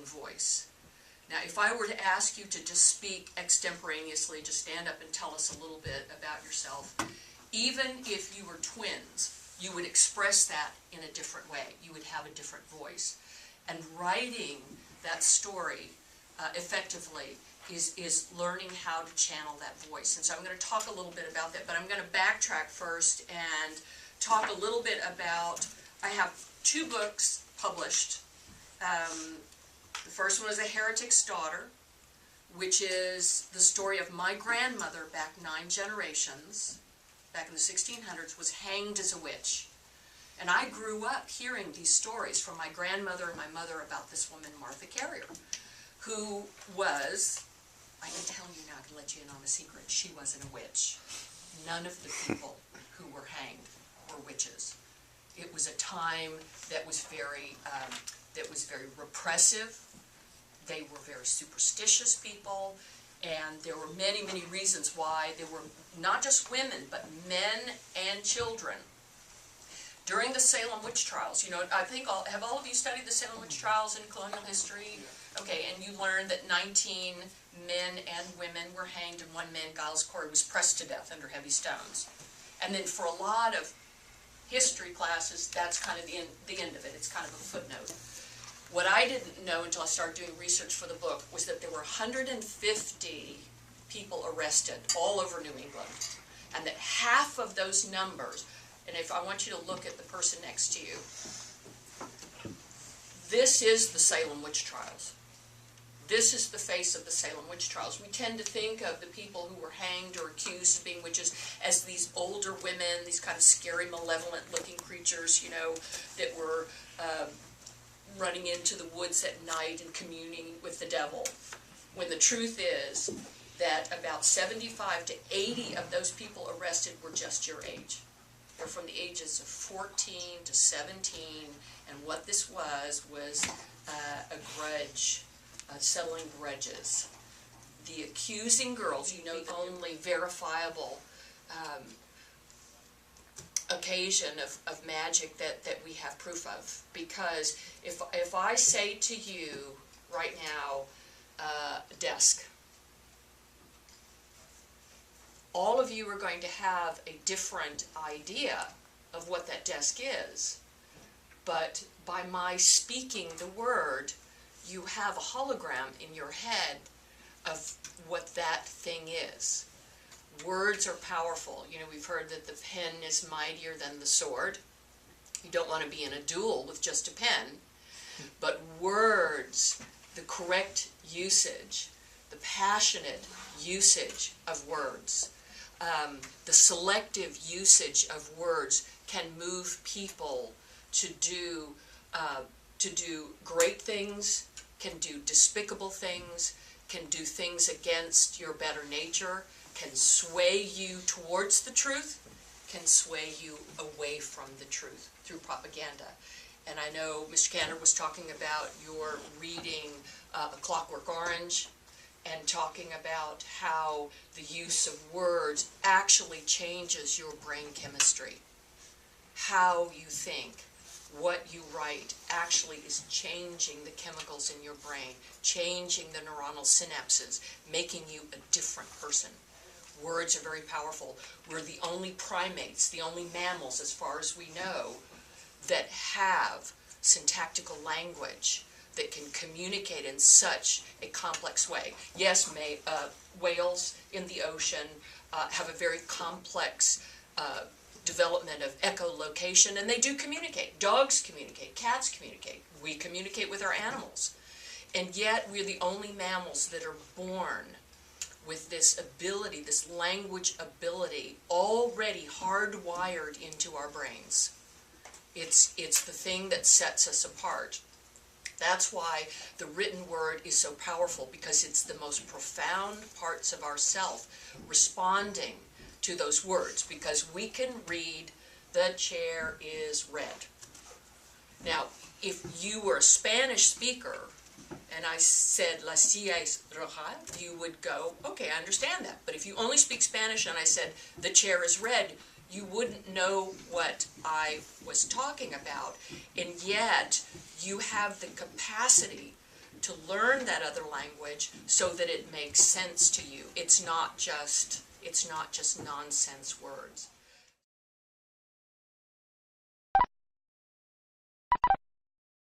voice. Now, if I were to ask you to just speak extemporaneously, just stand up and tell us a little bit about yourself, even if you were twins, you would express that in a different way. You would have a different voice. And writing that story effectively is learning how to channel that voice. And so I'm going to talk a little bit about that, but I'm going to backtrack first and talk a little bit about, I have 2 books published. The first one is A Heretic's Daughter, which is the story of my grandmother back 9 generations, back in the 1600s, was hanged as a witch. And I grew up hearing these stories from my grandmother and my mother about this woman, Martha Carrier, who was, I can tell you now, I can let you in on a secret, she wasn't a witch. None of the people who were hanged were witches. It was a time that was very repressive. They were very superstitious people, and there were many, many reasons why there were not just women, but men and children. During the Salem witch trials, you know, I think have all of you studied the Salem witch trials in colonial history? Okay, and you learned that 19 men and women were hanged, and one man, Giles Corey, was pressed to death under heavy stones. And then for a lot of history classes, that's kind of the end of it. It's kind of a footnote. What I didn't know until I started doing research for the book was that there were 150 people arrested all over New England, and that half of those numbers, and if I want you to look at the person next to you, this is the Salem witch trials. This is the face of the Salem witch trials. We tend to think of the people who were hanged or accused of being witches as these older women, these kind of scary, malevolent-looking creatures, you know, that were running into the woods at night and communing with the devil. When the truth is that about 75 to 80 of those people arrested were just your age. They're from the ages of 14 to 17, and what this was a grudge. Settling grudges. The accusing girls, you know, the only verifiable occasion of magic that we have proof of. Because if I say to you right now, desk, all of you are going to have a different idea of what that desk is. But by my speaking the word, you have a hologram in your head of what that thing is. Words are powerful. You know, we've heard that the pen is mightier than the sword. You don't want to be in a duel with just a pen. But words, the correct usage, the passionate usage of words, the selective usage of words can move people to do great things, can do despicable things, can do things against your better nature, can sway you towards the truth, can sway you away from the truth through propaganda. And I know Mr. Cantor was talking about your reading A Clockwork Orange, and talking about how the use of words actually changes your brain chemistry. How you think, what you write actually is changing the chemicals in your brain, changing the neuronal synapses, making you a different person. Words are very powerful. We're the only primates, the only mammals, as far as we know, that have syntactical language that can communicate in such a complex way. Yes, whales in the ocean have a very complex development of echolocation, and they do communicate. Dogs communicate, cats communicate. We communicate with our animals. And yet we're the only mammals that are born with this ability, this language ability, already hardwired into our brains. It's the thing that sets us apart. That's why the written word is so powerful, because it's the most profound parts of ourself responding to those words, because we can read, the chair is red. Now, if you were a Spanish speaker and I said, la silla es roja, you would go, okay, I understand that. But if you only speak Spanish and I said, the chair is red, you wouldn't know what I was talking about. And yet, you have the capacity to learn that other language so that it makes sense to you. It's not just nonsense words.